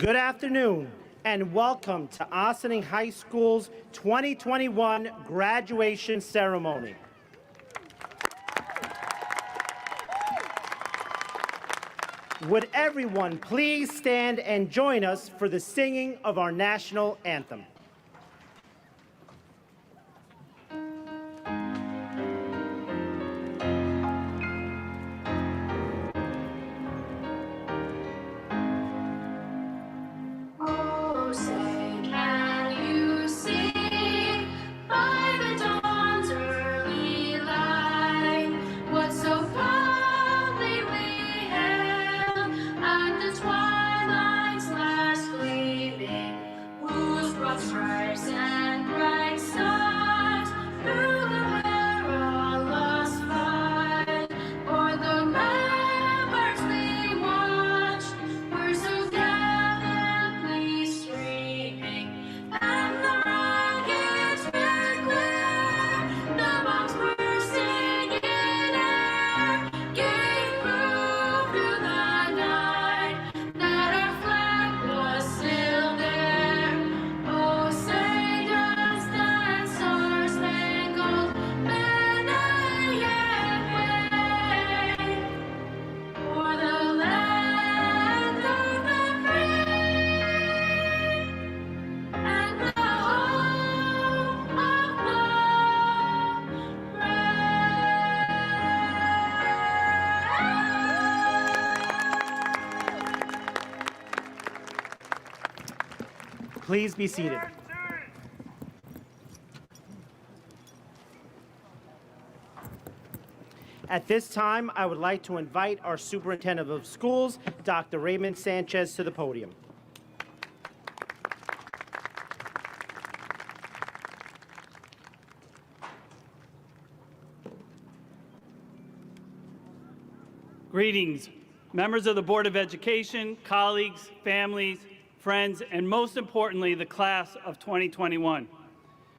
Good afternoon and welcome to Ossining High School's 2021 graduation ceremony. Would everyone please stand and join us for the singing of our national anthem? Please be seated. At this time, I would like to invite our Superintendent of Schools, Dr. Raymond Sanchez, to the podium. Greetings, members of the Board of Education, colleagues, families, friends, and most importantly, the class of 2021.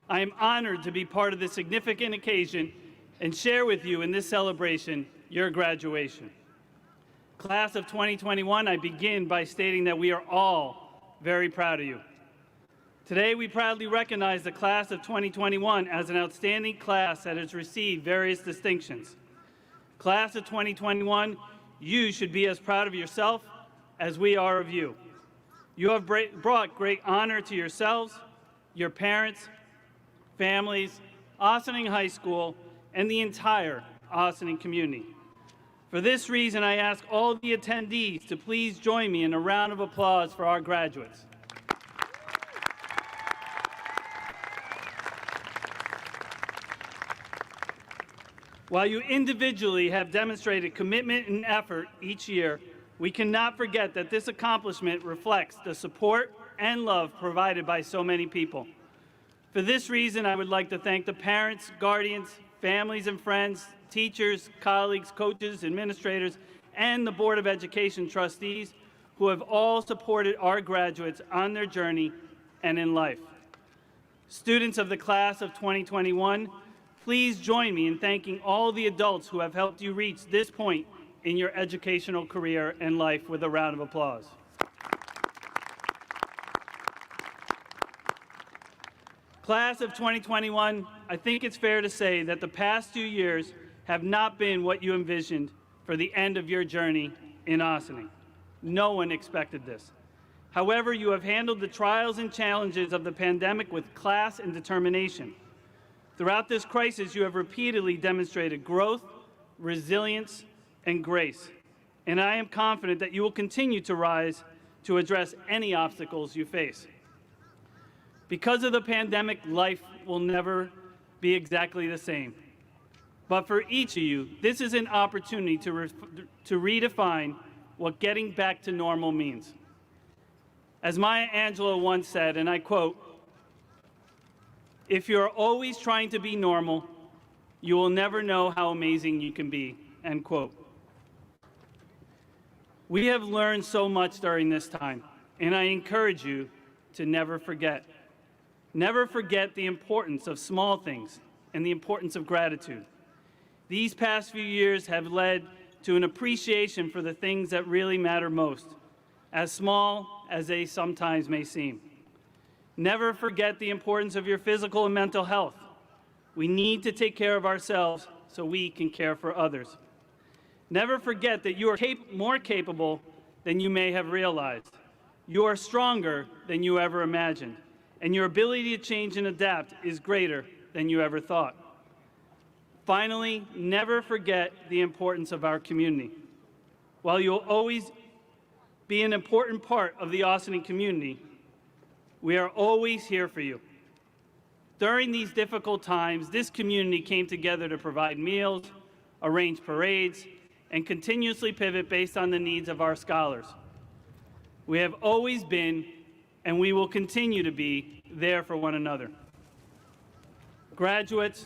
I am honored to be part of this significant occasion and share with you in this celebration your graduation. Class of 2021, I begin by stating that we are all very proud of you. Today, we proudly recognize the class of 2021 as an outstanding class that has received various distinctions. Class of 2021, you should be as proud of yourself as we are of you. You have brought great honor to yourselves, your parents, families, Ossining High School, and the entire Ossining community. For this reason, I ask all the attendees to please join me in a round of applause for our graduates. While you individually have demonstrated commitment and effort each year, we cannot forget that this accomplishment reflects the support and love provided by so many people. For this reason, I would like to thank the parents, guardians, families and friends, teachers, colleagues, coaches, administrators, and the Board of Education trustees who have all supported our graduates on their journey and in life. Students of the class of 2021, please join me in thanking all the adults who have helped you reach this point in your educational career and life with a round of applause. Class of 2021, I think it's fair to say that the past 2 years have not been what you envisioned for the end of your journey in Ossining. No one expected this. However, you have handled the trials and challenges of the pandemic with class and determination. Throughout this crisis, you have repeatedly demonstrated growth, resilience, and grace, and I am confident that you will continue to rise to address any obstacles you face. Because of the pandemic, life will never be exactly the same. But for each of you, this is an opportunity to redefine what getting back to normal means. As Maya Angelou once said, and I quote, "If you're always trying to be normal, you will never know how amazing you can be," end quote. We have learned so much during this time, and I encourage you to never forget. Never forget the importance of small things and the importance of gratitude. These past few years have led to an appreciation for the things that really matter most. as small as they sometimes may seem. Never forget the importance of your physical and mental health. We need to take care of ourselves so we can care for others. Never forget that you are more capable than you may have realized. You are stronger than you ever imagined, and your ability to change and adapt is greater than you ever thought. Finally, never forget the importance of our community. While you'll always be an important part of the Ossining community, we are always here for you. During these difficult times, this community came together to provide meals, arrange parades, and continuously pivot based on the needs of our scholars. We have always been, and we will continue to be, there for one another. Graduates,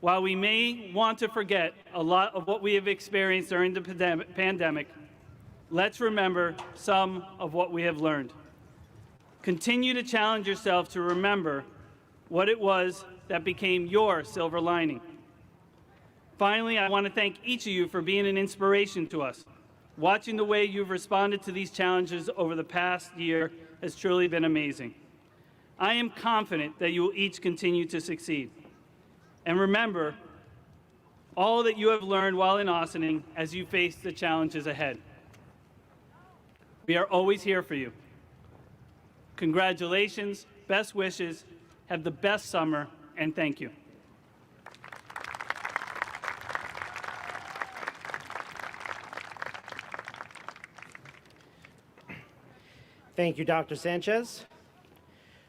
while we may want to forget a lot of what we have experienced during the pandemic, let's remember some of what we have learned. Continue to challenge yourself to remember what it was that became your silver lining. Finally, I want to thank each of you for being an inspiration to us. Watching the way you've responded to these challenges over the past year has truly been amazing. I am confident that you will each continue to succeed. And remember all that you have learned while in Ossining as you face the challenges ahead. We are always here for you. Congratulations, best wishes, have the best summer, and thank you. Thank you, Dr. Sanchez.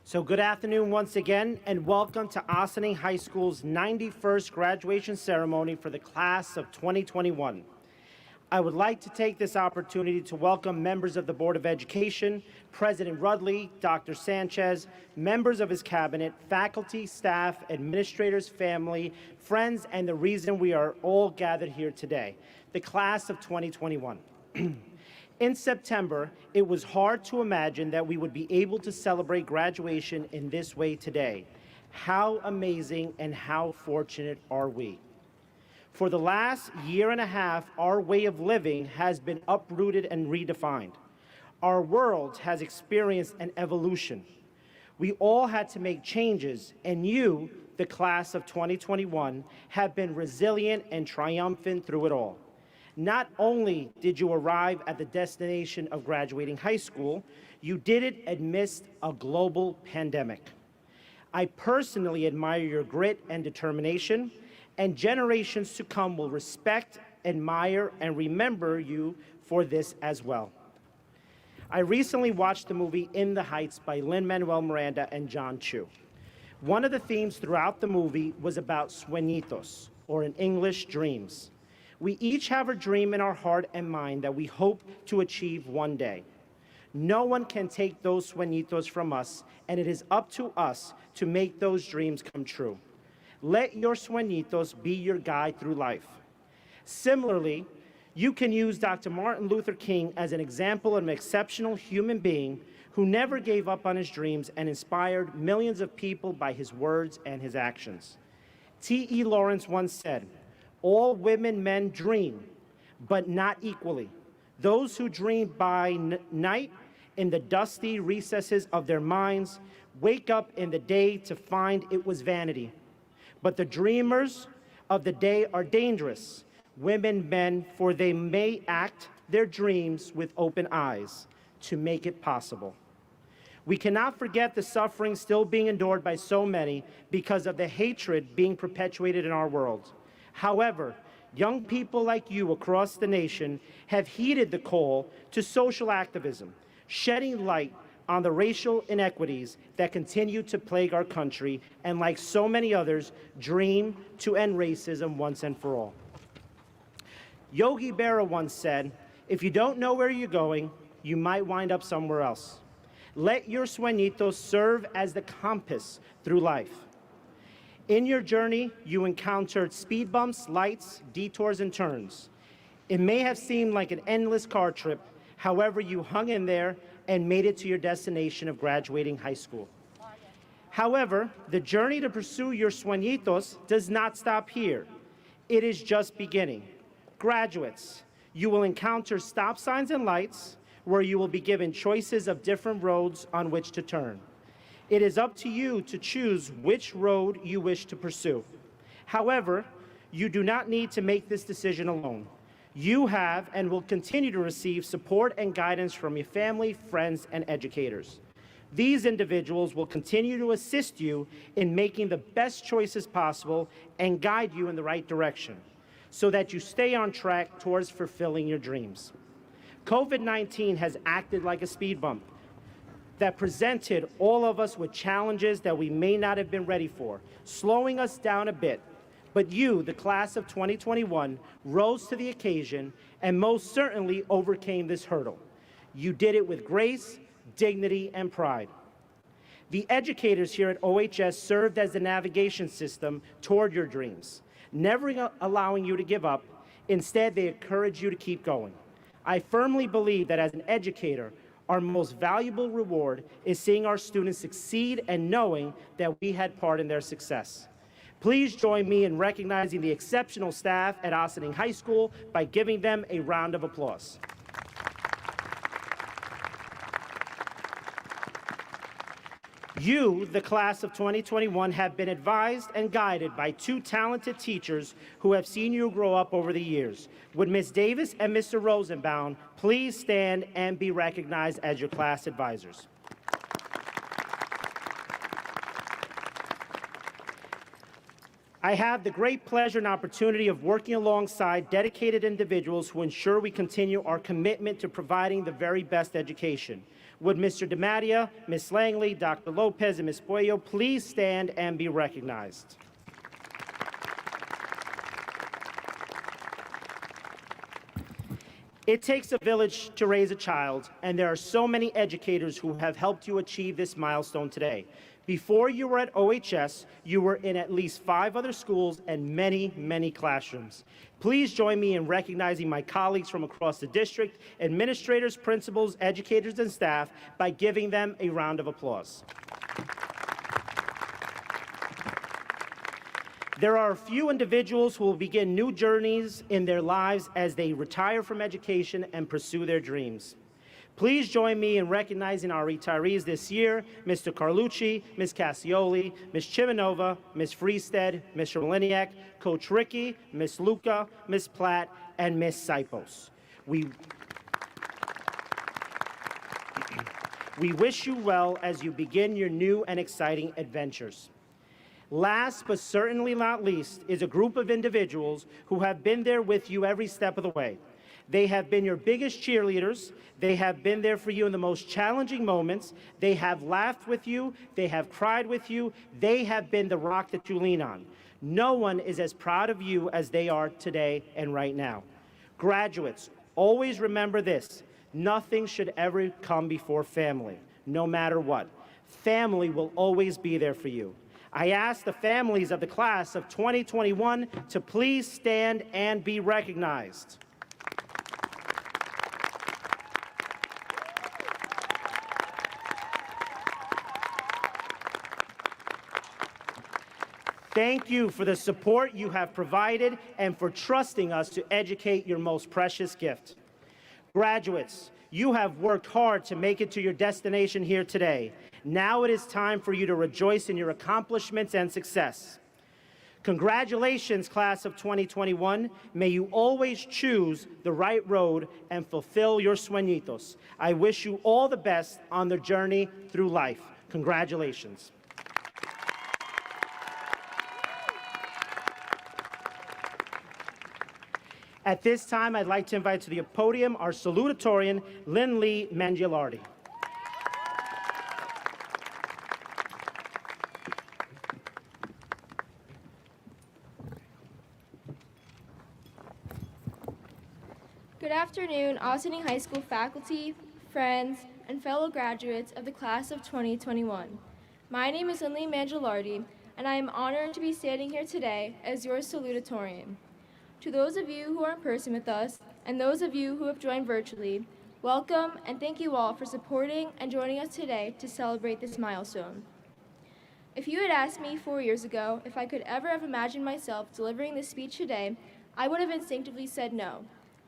So good afternoon once again, and welcome to Ossining High School's 91st graduation ceremony for the class of 2021. I would like to take this opportunity to welcome members of the Board of Education, President Rudley, Dr. Sanchez, members of his cabinet, faculty, staff, administrators, family, friends, and the reason we are all gathered here today, the class of 2021. In September, it was hard to imagine that we would be able to celebrate graduation in this way today. How amazing and how fortunate are we? For the last year and a half, our way of living has been uprooted and redefined. Our world has experienced an evolution. We all had to make changes, and you, the class of 2021, have been resilient and triumphant through it all. Not only did you arrive at the destination of graduating high school, you did it amidst a global pandemic. I personally admire your grit and determination, and generations to come will respect, admire, and remember you for this as well. I recently watched the movie In the Heights by Lin-Manuel Miranda and John Chu. One of the themes throughout the movie was about sueñitos, or in English, dreams. We each have a dream in our heart and mind that we hope to achieve one day. No one can take those sueñitos from us, and it is up to us to make those dreams come true. Let your sueñitos be your guide through life. Similarly, you can use Dr. Martin Luther King as an example of an exceptional human being who never gave up on his dreams and inspired millions of people by his words and his actions. T.E. Lawrence once said, "All women, men dream, but not equally. Those who dream by night in the dusty recesses of their minds wake up in the day to find it was vanity. But the dreamers of the day are dangerous, women, men, for they may act their dreams with open eyes to make it possible." We cannot forget the suffering still being endured by so many because of the hatred being perpetuated in our world. However, young people like you across the nation have heeded the call to social activism, shedding light on the racial inequities that continue to plague our country, and like so many others, dream to end racism once and for all. Yogi Berra once said, "If you don't know where you're going, you might wind up somewhere else." Let your sueñitos serve as the compass through life. In your journey, you encountered speed bumps, lights, detours, and turns. It may have seemed like an endless car trip. However, you hung in there and made it to your destination of graduating high school. However, the journey to pursue your sueñitos does not stop here. It is just beginning. Graduates, you will encounter stop signs and lights, where you will be given choices of different roads on which to turn. It is up to you to choose which road you wish to pursue. However, you do not need to make this decision alone. You have and will continue to receive support and guidance from your family, friends, and educators. These individuals will continue to assist you in making the best choices possible and guide you in the right direction so that you stay on track towards fulfilling your dreams. COVID-19 has acted like a speed bump that presented all of us with challenges that we may not have been ready for, slowing us down a bit. But you, the class of 2021, rose to the occasion and most certainly overcame this hurdle. You did it with grace, dignity, and pride. The educators here at OHS served as the navigation system toward your dreams, never allowing you to give up. Instead, they encourage you to keep going. I firmly believe that as an educator, our most valuable reward is seeing our students succeed and knowing that we had part in their success. Please join me in recognizing the exceptional staff at Ossining High School by giving them a round of applause. You, the class of 2021, have been advised and guided by two talented teachers who have seen you grow up over the years. Would Ms. Davis and Mr. Rosenbaum please stand and be recognized as your class advisors? I have the great pleasure and opportunity of working alongside dedicated individuals who ensure we continue our commitment to providing the very best education. Would Mr. DiMattia, Ms. Langley, Dr. Lopez, and Ms. Puello please stand and be recognized? It takes a village to raise a child, and there are so many educators who have helped you achieve this milestone today. Before you were at OHS, you were in at least 5 other schools and many, many classrooms. Please join me in recognizing my colleagues from across the district, administrators, principals, educators, and staff by giving them a round of applause. There are a few individuals who will begin new journeys in their lives as they retire from education and pursue their dreams. Please join me in recognizing our retirees this year, Mr. Carlucci, Ms. Cassioli, Ms. Chiminova, Ms. Freestead, Mr. Maliniak, Coach Ricky, Ms. Luca, Ms. Platt, and Ms. Sipos. We wish you well as you begin your new and exciting adventures. Last but certainly not least is a group of individuals who have been there with you every step of the way. They have been your biggest cheerleaders. They have been there for you in the most challenging moments. They have laughed with you. They have cried with you. They have been the rock that you lean on. No one is as proud of you as they are today and right now. Graduates, always remember this. Nothing should ever come before family, no matter what. Family will always be there for you. I ask the families of the class of 2021 to please stand and be recognized. Thank you for the support you have provided and for trusting us to educate your most precious gift. Graduates, you have worked hard to make it to your destination here today. Now it is time for you to rejoice in your accomplishments and success. Congratulations, class of 2021. May you always choose the right road and fulfill your sueñitos. I wish you all the best on the journey through life. Congratulations. At this time, I'd like to invite to the podium our salutatorian, Lynn Lee Mangialardi. Good afternoon, Ossining High School faculty, friends, and fellow graduates of the class of 2021. My name is Lynn Mangialardi, and I am honored to be standing here today as your salutatorian. To those of you who are in person with us, and those of you who have joined virtually, welcome and thank you all for supporting and joining us today to celebrate this milestone. If you had asked me 4 years ago if I could ever have imagined myself delivering this speech today, I would have instinctively said no.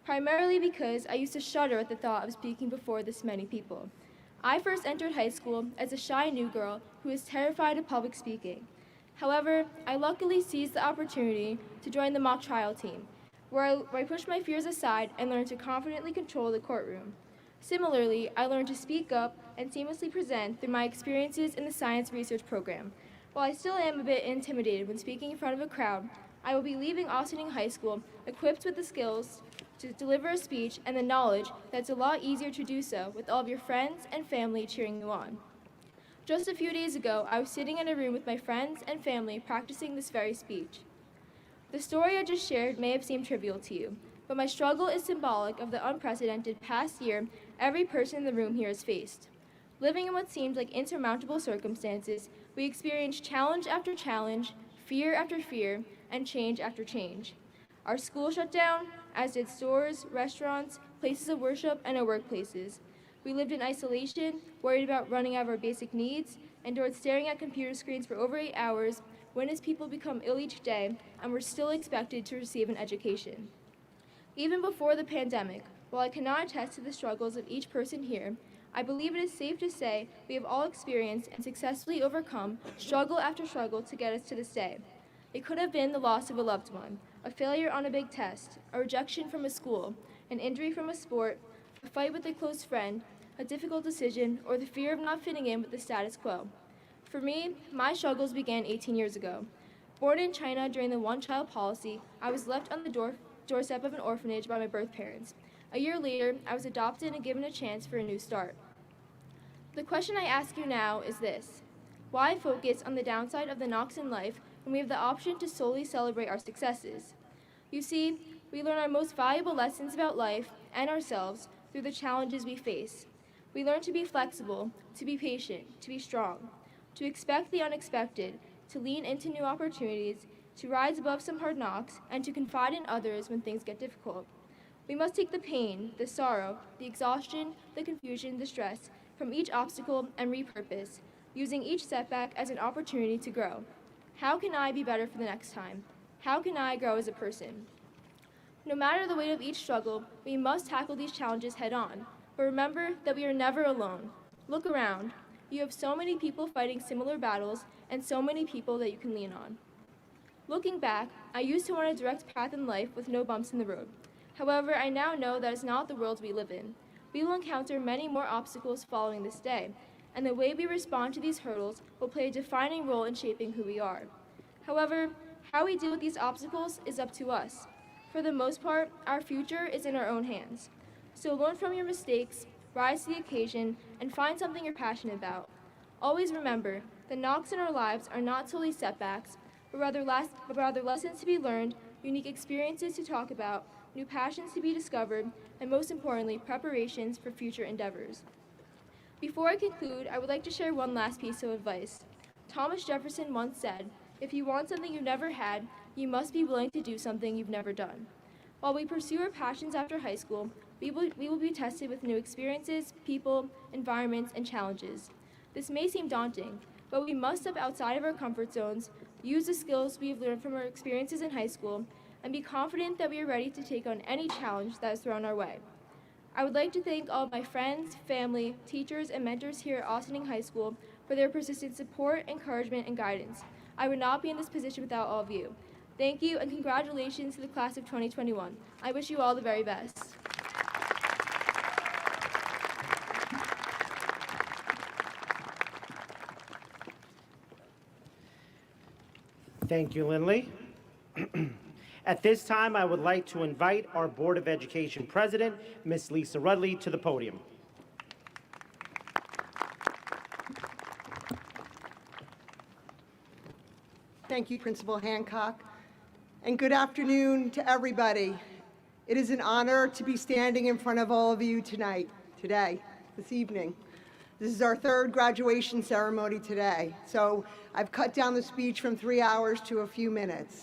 primarily because I used to shudder at the thought of speaking before this many people. I first entered high school as a shy new girl who was terrified of public speaking. However, I luckily seized the opportunity to join the mock trial team, where I pushed my fears aside and learned to confidently control the courtroom. Similarly, I learned to speak up and seamlessly present through my experiences in the science research program. While I still am a bit intimidated when speaking in front of a crowd, I will be leaving Ossining High School equipped with the skills to deliver a speech and the knowledge that it's a lot easier to do so with all of your friends and family cheering you on. Just a few days ago, I was sitting in a room with my friends and family practicing this very speech. The story I just shared may have seemed trivial to you, but my struggle is symbolic of the unprecedented past year every person in the room here has faced. Living in what seemed like insurmountable circumstances, we experienced challenge after challenge, fear after fear, and change after change. Our school shut down, as did stores, restaurants, places of worship, and our workplaces. We lived in isolation, worried about running out of our basic needs, endured staring at computer screens for over 8 hours, witnessed people become ill each day, and were still expected to receive an education. Even before the pandemic, while I cannot attest to the struggles of each person here, I believe it is safe to say we have all experienced and successfully overcome struggle after struggle to get us to this day. It could have been the loss of a loved one, a failure on a big test, a rejection from a school, an injury from a sport, a fight with a close friend, a difficult decision, or the fear of not fitting in with the status quo. For me, my struggles began 18 years ago. Born in China during the one-child policy, I was left on the doorstep of an orphanage by my birth parents. A year later, I was adopted and given a chance for a new start. The question I ask you now is this: why focus on the downside of the knocks in life when we have the option to solely celebrate our successes? You see, we learn our most valuable lessons about life and ourselves through the challenges we face. We learn to be flexible, to be patient, to be strong, to expect the unexpected, to lean into new opportunities, to rise above some hard knocks, and to confide in others when things get difficult. We must take the pain, the sorrow, the exhaustion, the confusion, the stress from each obstacle and repurpose, using each setback as an opportunity to grow. How can I be better for the next time? How can I grow as a person? No matter the weight of each struggle, we must tackle these challenges head on. But remember that we are never alone. Look around. You have so many people fighting similar battles and so many people that you can lean on. Looking back, I used to want a direct path in life with no bumps in the road. However, I now know that is not the world we live in. We will encounter many more obstacles following this day, and the way we respond to these hurdles will play a defining role in shaping who we are. However, how we deal with these obstacles is up to us. For the most part, our future is in our own hands. So learn from your mistakes, rise to the occasion, and find something you're passionate about. Always remember, the knocks in our lives are not solely setbacks, but rather lessons to be learned, unique experiences to talk about, new passions to be discovered, and most importantly, preparations for future endeavors. Before I conclude, I would like to share one last piece of advice. Thomas Jefferson once said, "If you want something you've never had, you must be willing to do something you've never done." While we pursue our passions after high school, we will be tested with new experiences, people, environments, and challenges. This may seem daunting, but we must step outside of our comfort zones, use the skills we have learned from our experiences in high school, and be confident that we are ready to take on any challenge that is thrown our way. I would like to thank all of my friends, family, teachers, and mentors here at Ossining High School for their persistent support, encouragement, and guidance. I would not be in this position without all of you. Thank you, and congratulations to the class of 2021. I wish you all the very best. Thank you, Lindley. At this time, I would like to invite our Board of Education President, Ms. Lisa Rudley, to the podium. Thank you, Principal Hancock, and good afternoon to everybody. It is an honor to be standing in front of all of you this evening. This is our third graduation ceremony today, so I've cut down the speech from 3 hours to a few minutes.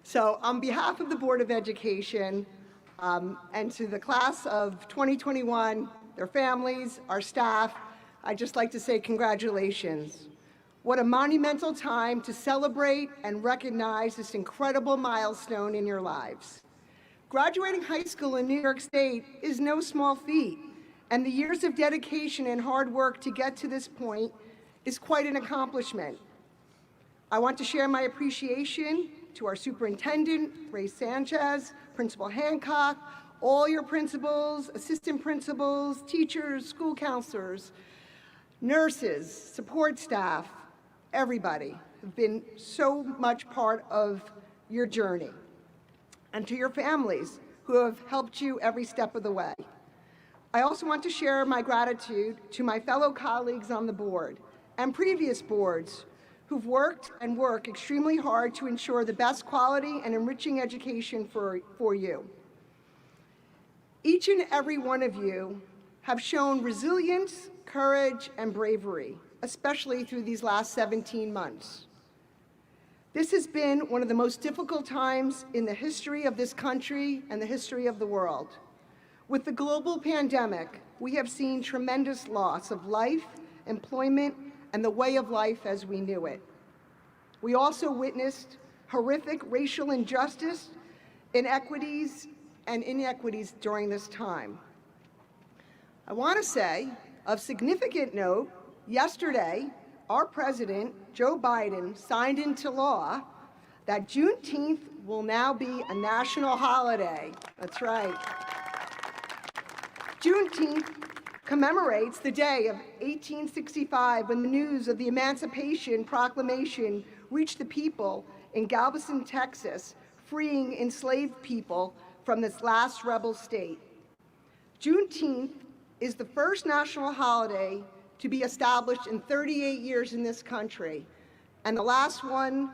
So on behalf of the Board of Education and to the class of 2021, their families, our staff, I'd just like to say congratulations. What a monumental time to celebrate and recognize this incredible milestone in your lives. Graduating high school in New York State is no small feat, and the years of dedication and hard work to get to this point is quite an accomplishment. I want to share my appreciation to our superintendent, Ray Sanchez, Principal Hancock, all your principals, assistant principals, teachers, school counselors, nurses, support staff, everybody have been so much part of your journey. And to your families who have helped you every step of the way. I also want to share my gratitude to my fellow colleagues on the board and previous boards who've worked and work extremely hard to ensure the best quality and enriching education for you. Each and every one of you have shown resilience, courage, and bravery, especially through these last 17 months. This has been one of the most difficult times in the history of this country and the history of the world. With the global pandemic, we have seen tremendous loss of life, employment, and the way of life as we knew it. We also witnessed horrific racial injustice, inequities, and inequities during this time. I want to say, of significant note, yesterday, our president, Joe Biden, signed into law that Juneteenth will now be a national holiday. That's right. Juneteenth commemorates the day of 1865 when the news of the Emancipation Proclamation reached the people in Galveston, Texas, freeing enslaved people from this last rebel state. Juneteenth is the first national holiday to be established in 38 years in this country. And the last one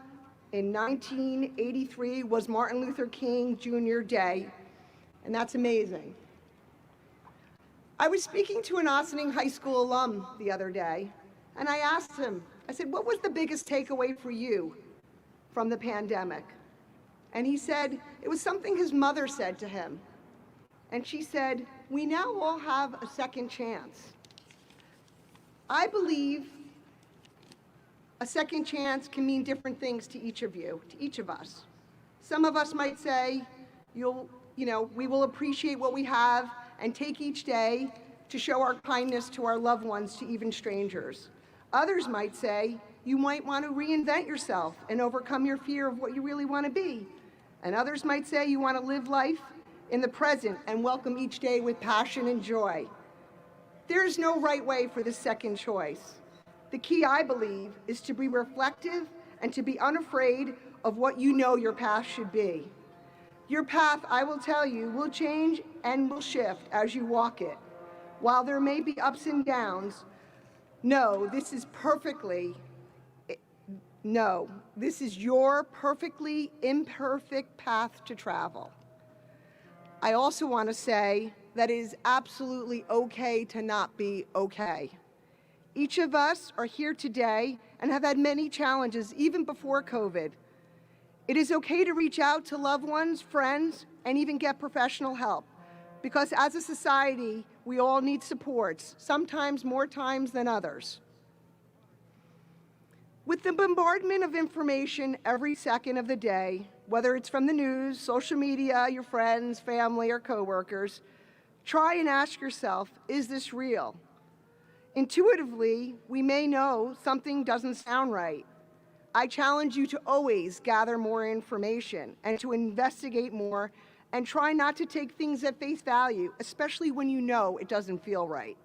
in 1983 was Martin Luther King Jr. Day, and that's amazing. I was speaking to an Ossining High School alum the other day, and I asked him, I said, what was the biggest takeaway for you from the pandemic? And he said, it was something his mother said to him. And she said, we now all have a second chance. I believe a second chance can mean different things to each of you, to each of us. Some of us might say, we will appreciate what we have and take each day to show our kindness to our loved ones, to even strangers. Others might say, you might want to reinvent yourself and overcome your fear of what you really want to be. And others might say you want to live life in the present and welcome each day with passion and joy. There is no right way for this second choice. The key, I believe, is to be reflective and to be unafraid of what you know your path should be. Your path, I will tell you, will change and will shift as you walk it. While there may be ups and downs, this is your perfectly imperfect path to travel. I also want to say that it is absolutely okay to not be okay. Each of us are here today and have had many challenges even before COVID. It is okay to reach out to loved ones, friends, and even get professional help, because as a society, we all need supports, sometimes more times than others. With the bombardment of information every second of the day, whether it's from the news, social media, your friends, family, or coworkers, try and ask yourself, is this real? Intuitively, we may know something doesn't sound right. I challenge you to always gather more information and to investigate more and try not to take things at face value, especially when you know it doesn't feel right.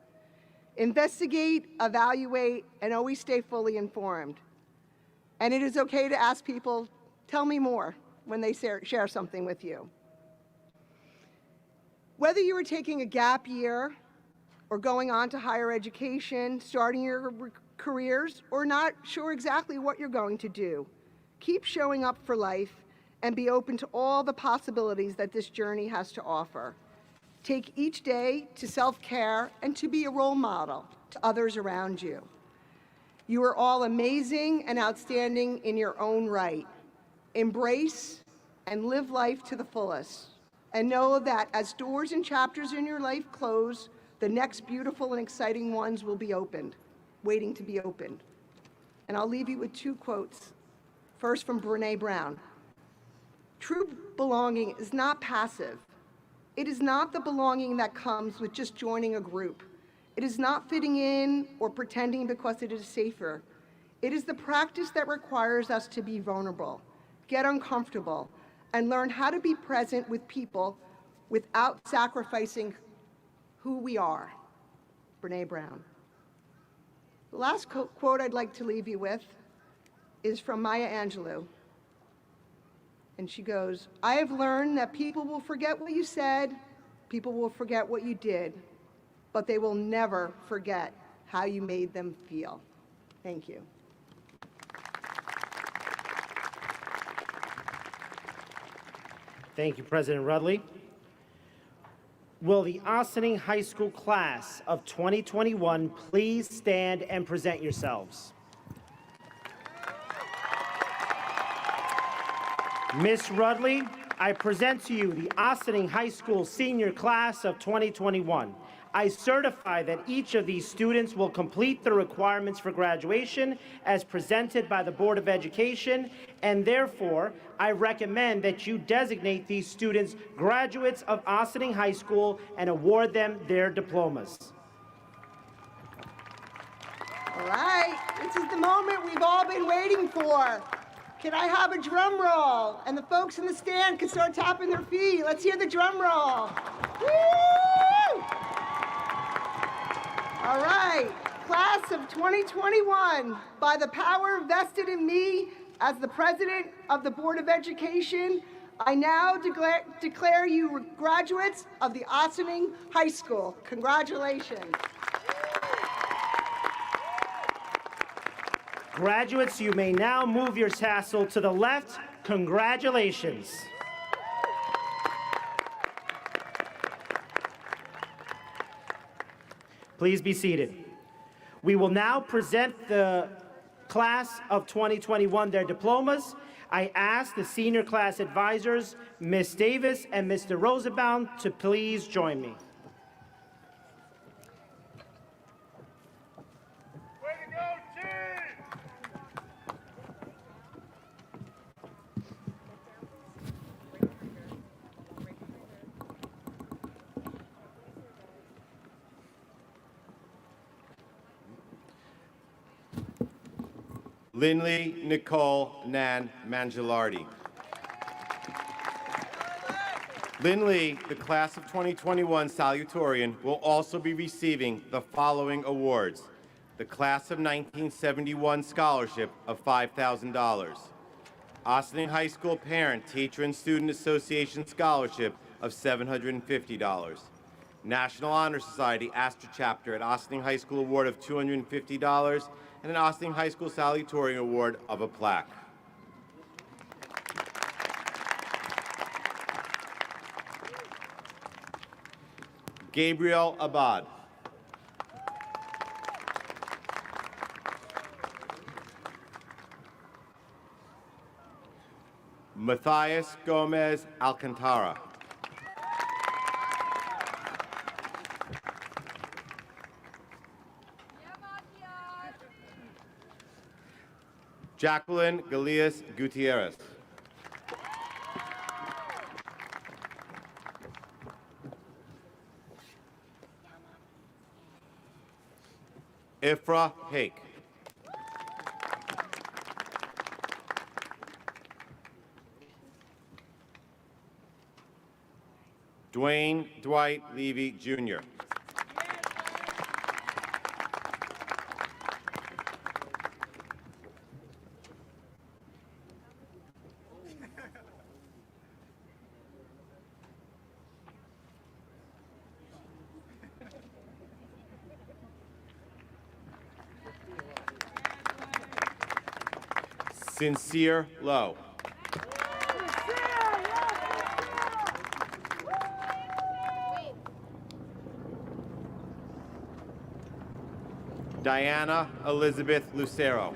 Investigate, evaluate, and always stay fully informed. And it is okay to ask people, tell me more when they share something with you. Whether you are taking a gap year or going on to higher education, starting your careers, or not sure exactly what you're going to do, keep showing up for life and be open to all the possibilities that this journey has to offer. Take each day to self-care and to be a role model to others around you. You are all amazing and outstanding in your own right. Embrace and live life to the fullest. And know that as doors and chapters in your life close, the next beautiful and exciting ones will be opened, waiting to be opened. And I'll leave you with two quotes. First from Brené Brown. True belonging is not passive. It is not the belonging that comes with just joining a group. It is not fitting in or pretending because it is safer. It is the practice that requires us to be vulnerable, get uncomfortable, and learn how to be present with people without sacrificing who we are. Brené Brown. The last quote I'd like to leave you with is from Maya Angelou. And she goes, "I have learned that people will forget what you said, people will forget what you did, but they will never forget how you made them feel." Thank you. Thank you, President Rudley. Will the Ossining High School class of 2021 please stand and present yourselves? Ms. Rudley, I present to you the Ossining High School senior class of 2021. I certify that each of these students will complete the requirements for graduation as presented by the Board of Education, and therefore, I recommend that you designate these students graduates of Ossining High School and award them their diplomas. All right, this is the moment we've all been waiting for. Can I have a drum roll? And the folks in the stand can start tapping their feet. Let's hear the drum roll. Woo! All right, class of 2021, by the power vested in me as the president of the Board of Education, I now declare you graduates of the Ossining High School. Congratulations. Graduates, you may now move your tassel to the left. Congratulations. Please be seated. We will now present the class of 2021 their diplomas. I ask the senior class advisors, Ms. Davis and Mr. Rosenbaum, to please join me. Lindley Nicole Nan Mangialardi. Lindley, the class of 2021 Salutatorian, will also be receiving the following awards: the class of 1971 scholarship of $5,000, Ossining High School Parent, Teacher, and Student Association scholarship of $750, National Honor Society Astor Chapter at Ossining High School award of $250, and an Ossining High School Salutatorian award of a plaque. Gabriel Abad. Matthias Gomez Alcantara. Jacqueline Galias Gutierrez. Ifra Hake. Dwayne Dwight Levy, Jr. Sincere Lowe. Diana Elizabeth Lucero.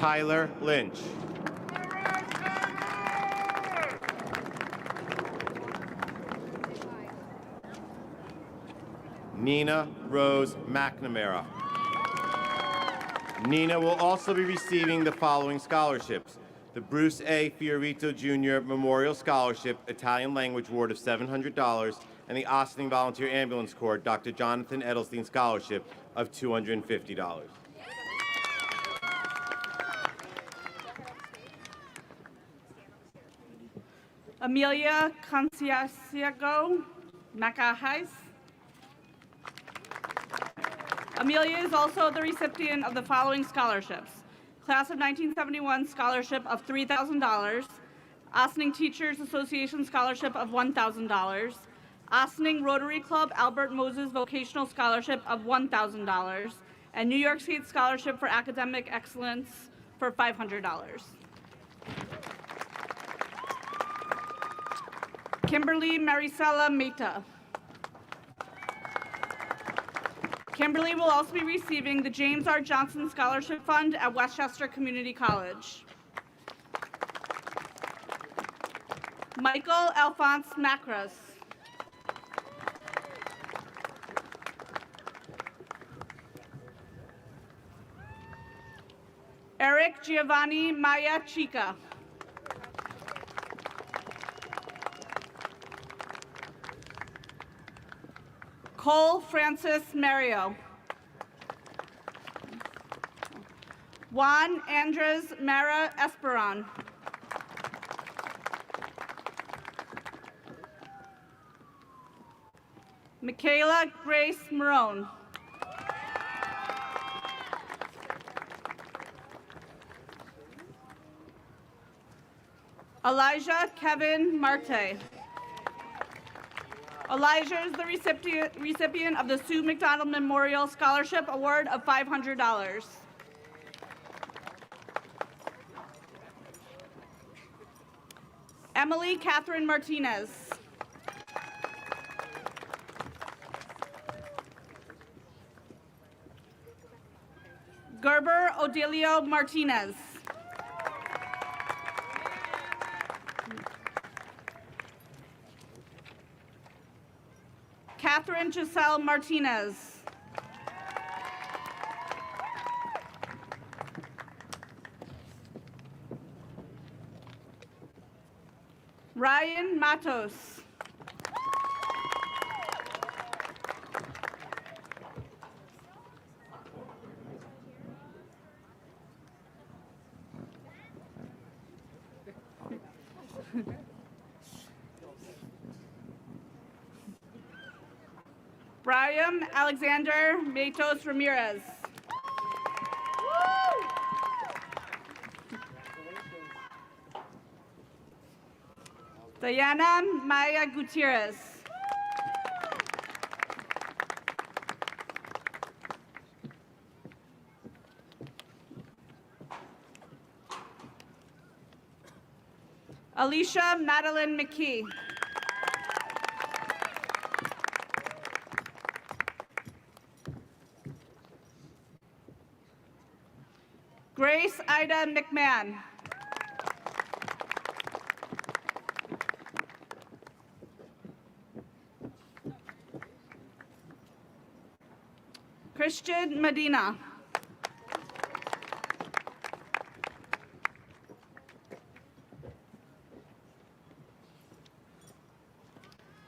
Tyler Lynch. Nina Rose McNamara. Nina will also be receiving the following scholarships: the Bruce A. Fiorito Jr. Memorial Scholarship, Italian Language Award of $700, and the Ossining Volunteer Ambulance Corps Dr. Jonathan Edelstein Scholarship of $250. Amelia Conceição Macahais. Amelia is also the recipient of the following scholarships: Class of 1971 Scholarship of $3,000, Ossining Teachers Association Scholarship of $1,000, Ossining Rotary Club Albert Moses Vocational Scholarship of $1,000, and New York State Scholarship for Academic Excellence for $500. Kimberly Maricela Meta. Kimberly will also be receiving the James R. Johnson Scholarship Fund at Westchester Community College. Michael Alphonse Macros. Eric Giovanni Maya Chica. Cole Francis Mario. Juan Andres Mara Esperon. Michaela Grace Marone. Elijah Kevin Marte. Elijah is the recipient of the Sue McDonald Memorial Scholarship Award of $500. Emily Catherine Martinez. Gerber Odilio Martinez. Catherine Giselle Martinez. Ryan Matos. Brian Alexander Matos Ramirez. Diana Maya Gutierrez. Alicia Madeline McKee. Grace Ida McMahon. Christian Medina.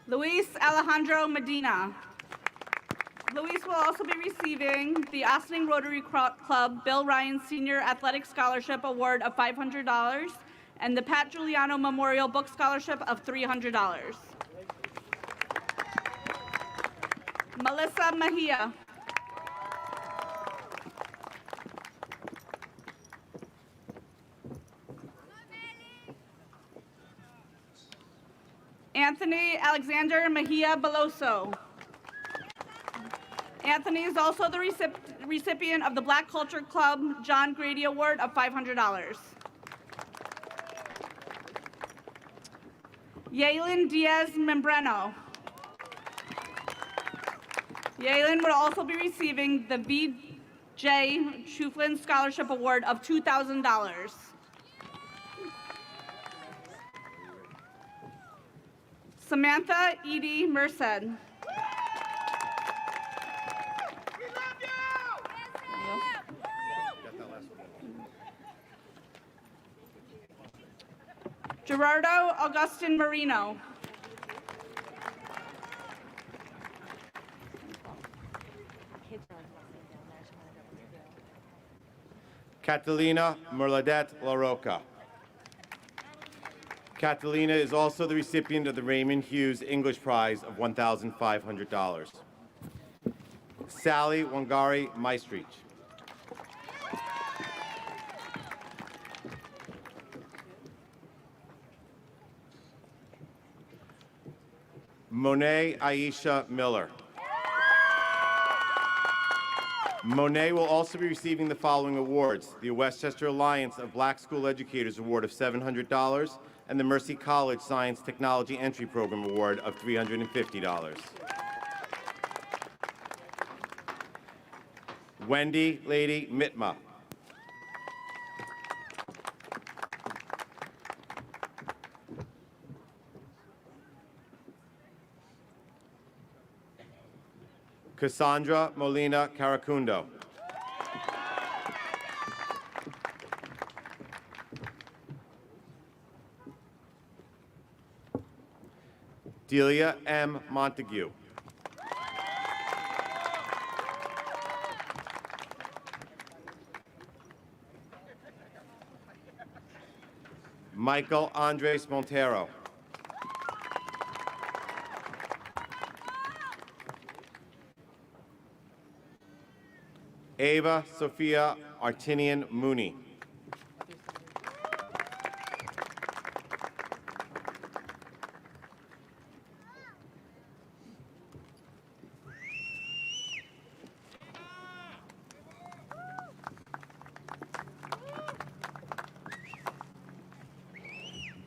Luis Alejandro Medina. Luis will also be receiving the Ossining Rotary Club Bill Ryan Senior Athletic Scholarship Award of $500 and the Pat Giuliano Memorial Book Scholarship of $300. Melissa Mejia. Anthony Alexander Mejia Beloso. Anthony is also the recipient of the Black Culture Club John Grady Award of $500. Yaelin Diaz Membreno. Yaelin will also be receiving the J. Schuflin Scholarship Award of $2,000. Samantha Edie Merced. Gerardo Augustin Marino. Catalina Merladet La Roca. Catalina is also the recipient of the Raymond Hughes English Prize of $1,500. Sally Wangari Maestrich. Monet Aisha Miller. Monet will also be receiving the following awards: the Westchester Alliance of Black School Educators Award of $700 and the Mercy College Science Technology Entry Program Award of $350. Wendy Lady Mitma. Cassandra Molina Caracundo. Delia M. Montague. Michael Andres Montero. Ava Sophia Artinian Mooney.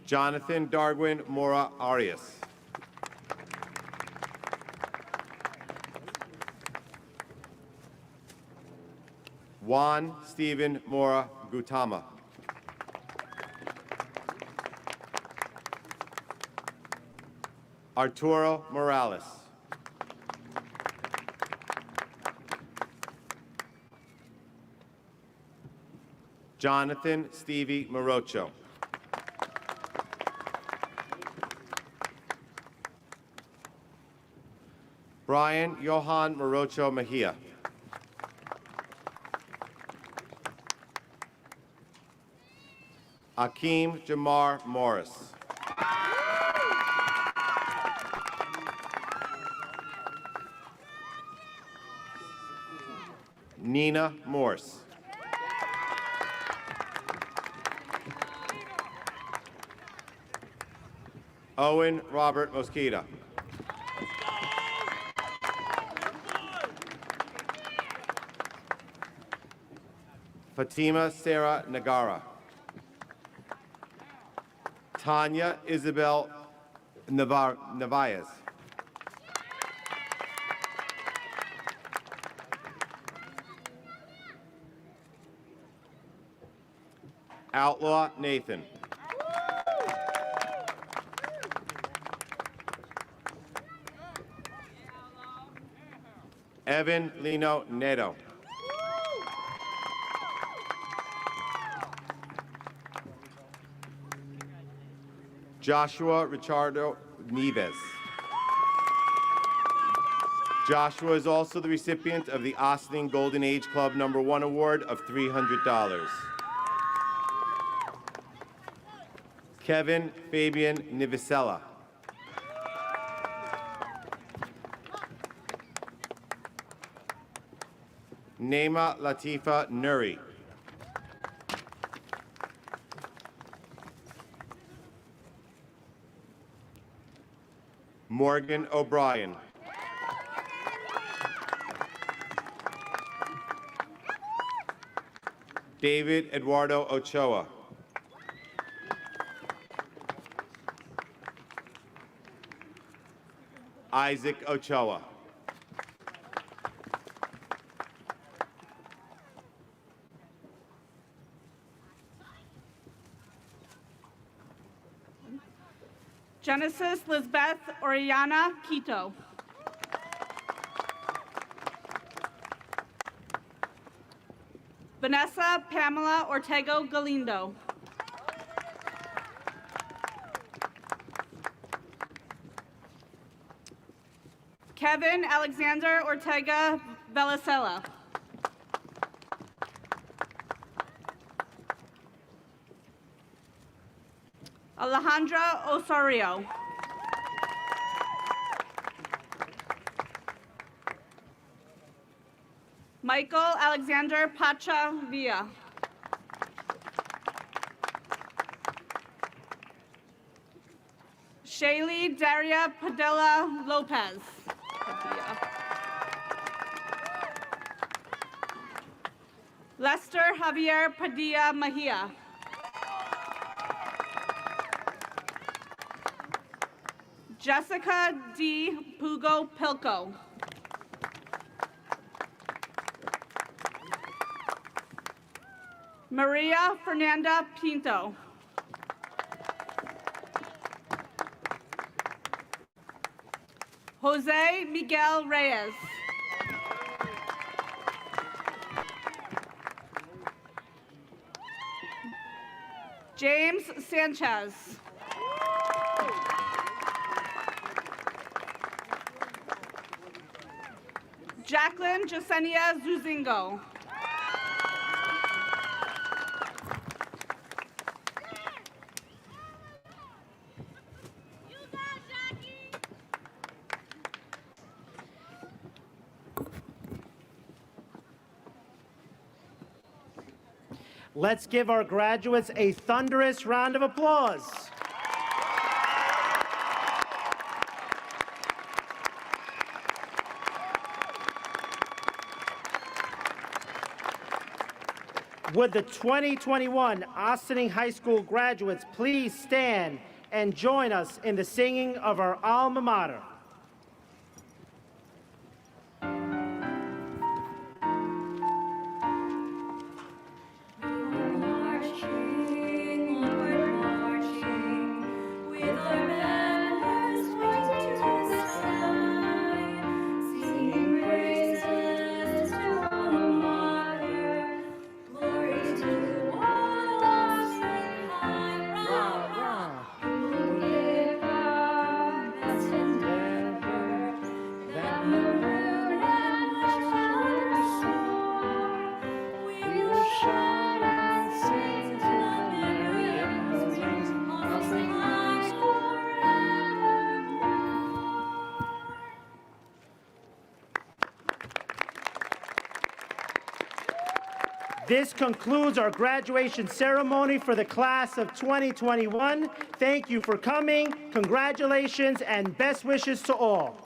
Jonathan Darwin Mora Arias. Juan Stephen Mora Gutama. Arturo Morales. Jonathan Stevie Morocho. Brian Johan Morocho Mejia. Akeem Jamar Morris. Nina Morse. Owen Robert Mosqueda. Fatima Sarah Nagara. Tanya Isabel Navayez. Outlaw Nathan. Evan Lino Neto. Joshua Richardo Nieves. Joshua is also the recipient of the Ossining Golden Age Club #1 award of $300. Kevin Fabian Nivisella. Naima Latifa Nuri. Morgan O'Brien. David Eduardo Ochoa. Isaac Ochoa. Genesis Lisbeth Oriana Quito. Vanessa Pamela Ortego Galindo. Kevin Alexander Ortega Velasela. Alejandra Osorio. Michael Alexander Pacha Villa. Shaylee Daria Padilla Lopez. Lester Javier Padilla Mejia. Jessica D. Pugo Pilco. Maria Fernanda Pinto. Jose Miguel Reyes. James Sanchez. Jacqueline Jasenia Zuzingo. Let's give our graduates a thunderous round of applause. Would the 2021 Ossining High School graduates please stand and join us in the singing of our alma mater? This concludes our graduation ceremony for the class of 2021. Thank you for coming. Congratulations and best wishes to all.